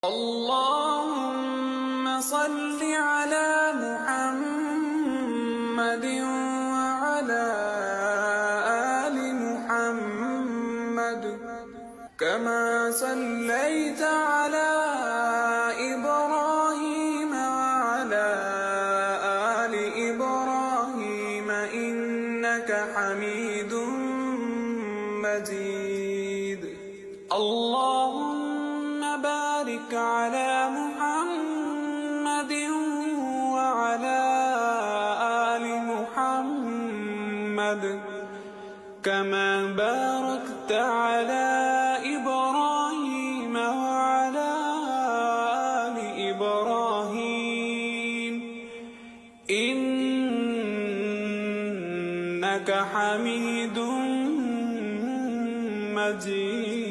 اللهم صل على محمد وعلى آل محمد كما صليت على إبراهيم وعلى آل إبراهيم إنك حميد مجيد. اللهم بارك على محمد وعلى آل محمد كما باركت على إبراهيم وعلى آل إبراهيم إنك حميد مجيد.